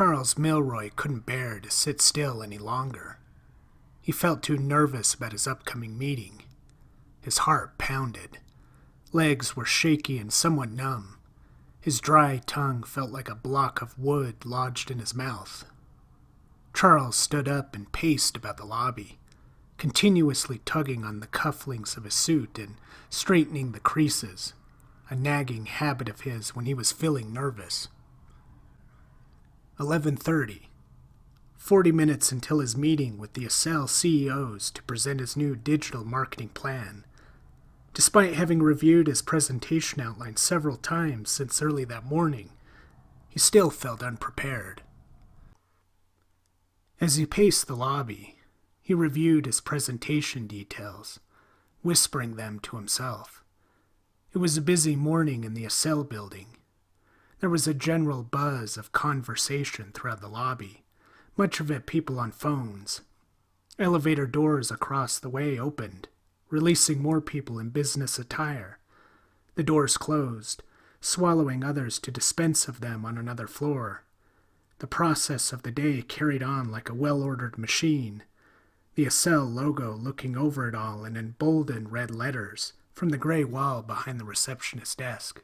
Charles Milroy couldn't bear to sit still any longer. He felt too nervous about his upcoming meeting. His heart pounded. Legs were shaky and somewhat numb. His dry tongue felt like a block of wood lodged in his mouth. Charles stood up and paced about the lobby, continuously tugging on the cufflinks of his suit and straightening the creases, a nagging habit of his when he was feeling nervous. 11:30. 40 minutes until his meeting with the Accel CEOs to present his new digital marketing plan. Despite having reviewed his presentation outline several times since early that morning, he still felt unprepared. As he paced the lobby, he reviewed his presentation details, whispering them to himself. It was a busy morning in the Accel building. There was a general buzz of conversation throughout the lobby, much of it people on phones. Elevator doors across the way opened, releasing more people in business attire. The doors closed, swallowing others to dispense of them on another floor. The process of the day carried on like a well-ordered machine, the Accel logo looking over it all in emboldened red letters from the gray wall behind the receptionist's desk.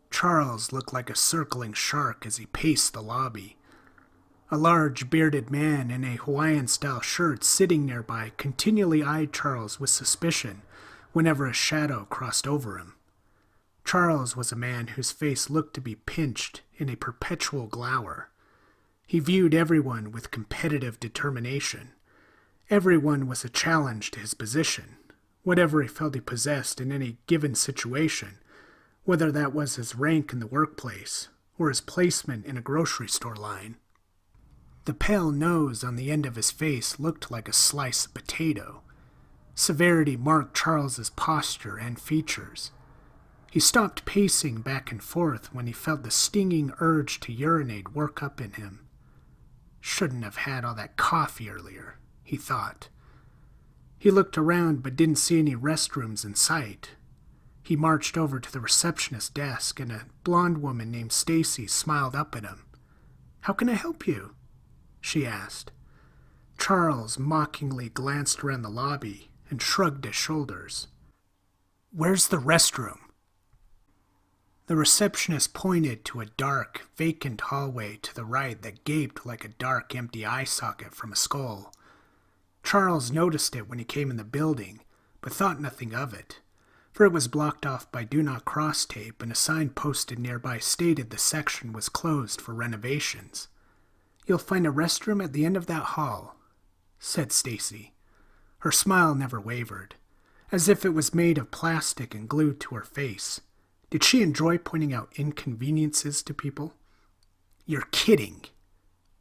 Charles looked like a circling shark as he paced the lobby. A large, bearded man in a Hawaiian-style shirt sitting nearby continually eyed Charles with suspicion whenever a shadow crossed over him. Charles was a man whose face looked to be pinched in a perpetual glower. He viewed everyone with competitive determination. Everyone was a challenge to his position, whatever he felt he possessed in any given situation, whether that was his rank in the workplace or his placement in a grocery store line. The pale nose on the end of his face looked like a slice of potato. Severity marked Charles's posture and features. He stopped pacing back and forth when he felt the stinging urge to urinate work up in him. Shouldn't have had all that coffee earlier, he thought. He looked around but didn't see any restrooms in sight. He marched over to the receptionist's desk, and a blonde woman named Stacy smiled up at him. "How can I help you?" she asked. Charles mockingly glanced around the lobby and shrugged his shoulders. "Where's the restroom?" The receptionist pointed to a dark, vacant hallway to the right that gaped like a dark, empty eye socket from a skull. Charles noticed it when he came in the building, but thought nothing of it, for it was blocked off by Do Not Cross tape, and a sign posted nearby stated the section was closed for renovations. "You'll find a restroom at the end of that hall," said Stacy. Her smile never wavered, as if it was made of plastic and glued to her face. Did she enjoy pointing out inconveniences to people? "You're kidding."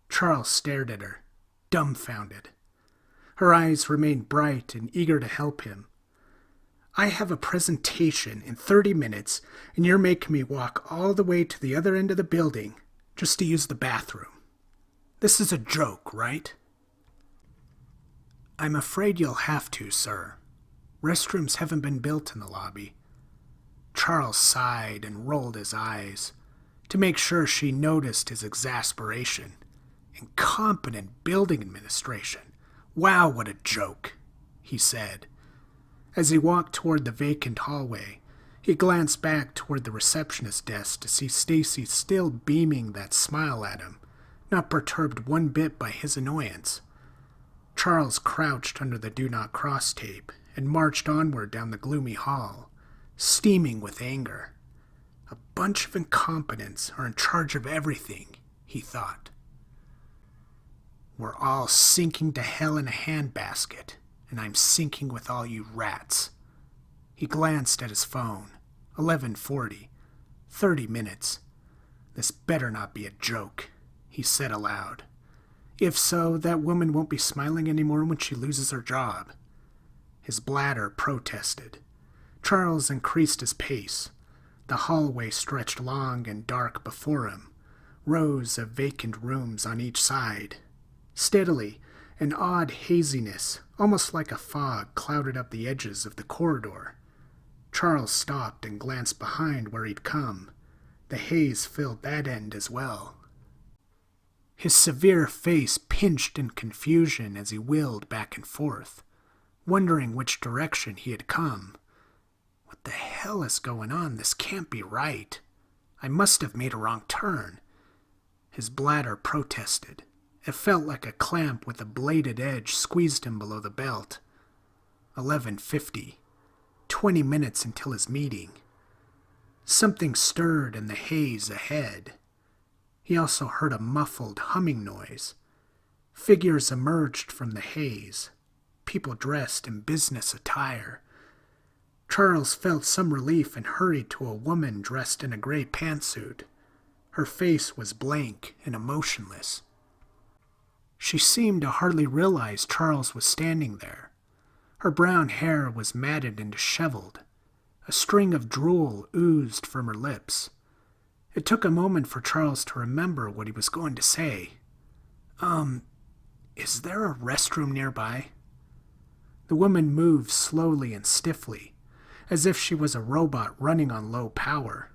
Charles stared at her, dumbfounded. Her eyes remained bright and eager to help him. "I have a presentation in 30 minutes, and you're making me walk all the way to the other end of the building just to use the bathroom. This is a joke, right?" "I'm afraid you'll have to, sir. Restrooms haven't been built in the lobby." Charles sighed and rolled his eyes to make sure she noticed his exasperation. "Incompetent building administration. Wow, what a joke," he said. As he walked toward the vacant hallway, he glanced back toward the receptionist's desk to see Stacy still beaming that smile at him, not perturbed one bit by his annoyance. Charles crouched under the Do Not Cross tape and marched onward down the gloomy hall, steaming with anger. A bunch of incompetents are in charge of everything, he thought. "We're all sinking to hell in a handbasket, and I'm sinking with all you rats." He glanced at his phone. 11:40. 30 minutes. "This better not be a joke," he said aloud. "If so, that woman won't be smiling anymore when she loses her job." His bladder protested. Charles increased his pace. The hallway stretched long and dark before him, rows of vacant rooms on each side. Steadily, an odd haziness, almost like a fog, clouded up the edges of the corridor. Charles stopped and glanced behind where he'd come. The haze filled that end as well. His severe face pinched in confusion as he wheeled back and forth, wondering which direction he had come. What the hell is going on? This can't be right. I must have made a wrong turn. His bladder protested. It felt like a clamp with a bladed edge squeezed him below the belt. 11:50. 20 minutes until his meeting. Something stirred in the haze ahead. He also heard a muffled humming noise. Figures emerged from the haze, people dressed in business attire. Charles felt some relief and hurried to a woman dressed in a gray pantsuit. Her face was blank and emotionless. She seemed to hardly realize Charles was standing there. Her brown hair was matted and disheveled. A string of drool oozed from her lips. It took a moment for Charles to remember what he was going to say. Is there a restroom nearby? The woman moved slowly and stiffly, as if she was a robot running on low power.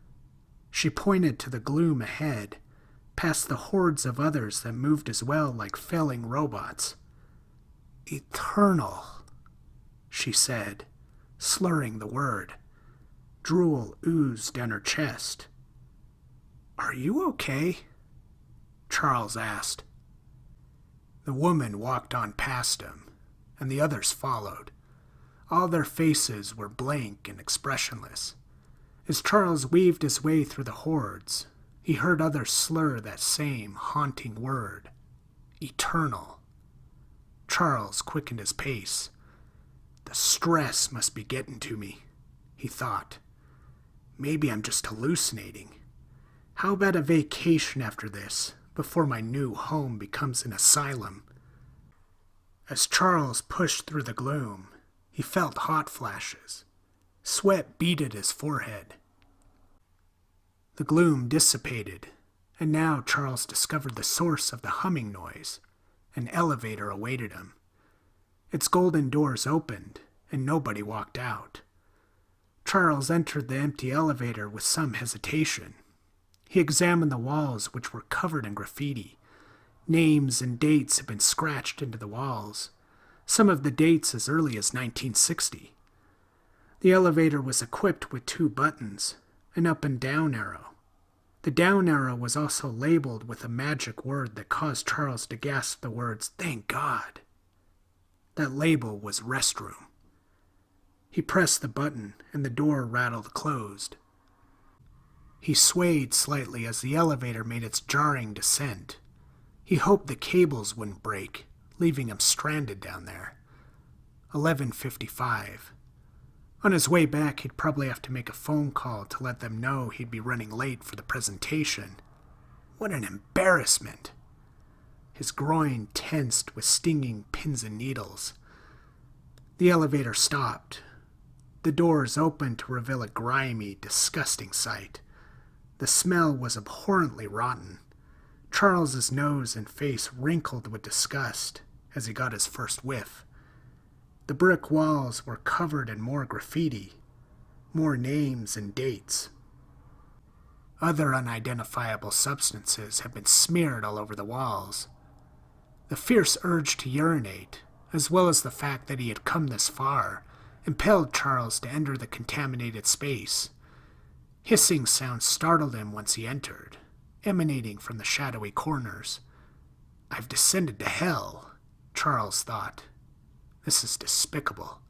She pointed to the gloom ahead, past the hordes of others that moved as well like failing robots. Eternal, she said, slurring the word. Drool oozed down her chest. Are you okay? Charles asked. The woman walked on past him, and the others followed. All their faces were blank and expressionless. As Charles weaved his way through the hordes, he heard others slur that same haunting word. Eternal. Charles quickened his pace. The stress must be getting to me, he thought. Maybe I'm just hallucinating. How about a vacation after this, before my new home becomes an asylum? As Charles pushed through the gloom, he felt hot flashes. Sweat beaded his forehead. The gloom dissipated, and now Charles discovered the source of the humming noise. An elevator awaited him. Its golden doors opened, and nobody walked out. Charles entered the empty elevator with some hesitation. He examined the walls, which were covered in graffiti. Names and dates had been scratched into the walls, some of the dates as early as 1960. The elevator was equipped with 2 buttons, an up and down arrow. The down arrow was also labeled with a magic word that caused Charles to gasp the words, "Thank God." That label was restroom. He pressed the button, and the door rattled closed. He swayed slightly as the elevator made its jarring descent. He hoped the cables wouldn't break, leaving him stranded down there. 11:55. On his way back, he'd probably have to make a phone call to let them know he'd be running late for the presentation. What an embarrassment! His groin tensed with stinging pins and needles. The elevator stopped. The doors opened to reveal a grimy, disgusting sight. The smell was abhorrently rotten. Charles's nose and face wrinkled with disgust as he got his first whiff. The brick walls were covered in more graffiti, more names and dates. Other unidentifiable substances had been smeared all over the walls. The fierce urge to urinate, as well as the fact that he had come this far, impelled Charles to enter the contaminated space. Hissing sounds startled him once he entered, emanating from the shadowy corners. I've descended to hell, Charles thought. This is despicable.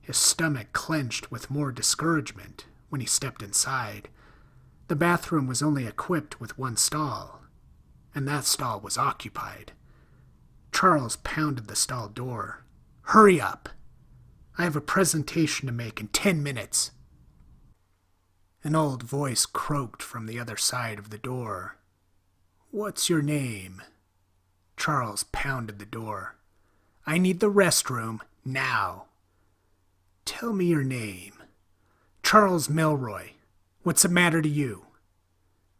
His stomach clenched with more discouragement when he stepped inside. The bathroom was only equipped with 1 stall, and that stall was occupied. Charles pounded the stall door. Hurry up! I have a presentation to make in 10 minutes. An old voice croaked from the other side of the door. What's your name? Charles pounded the door. I need the restroom now. Tell me your name. Charles Milroy. What's the matter to you?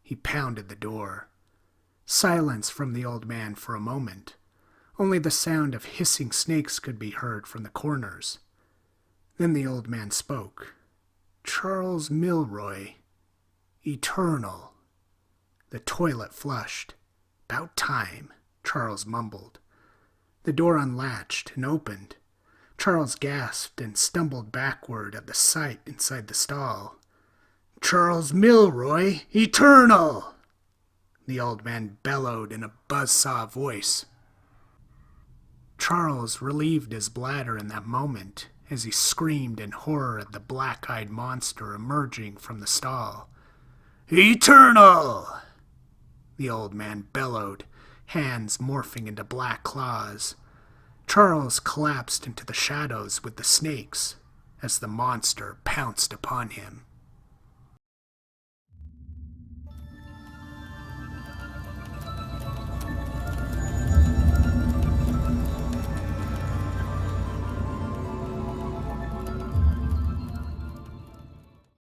He pounded the door. Silence from the old man for a moment. Only the sound of hissing snakes could be heard from the corners. Then the old man spoke. Charles Milroy. Eternal. The toilet flushed. "'Bout time," Charles mumbled. The door unlatched and opened. Charles gasped and stumbled backward at the sight inside the stall. "Charles Milroy, eternal!" the old man bellowed in a buzzsaw voice. Charles relieved his bladder in that moment as he screamed in horror at the black-eyed monster emerging from the stall. "Eternal!" the old man bellowed, hands morphing into black claws. Charles collapsed into the shadows with the snakes as the monster pounced upon him.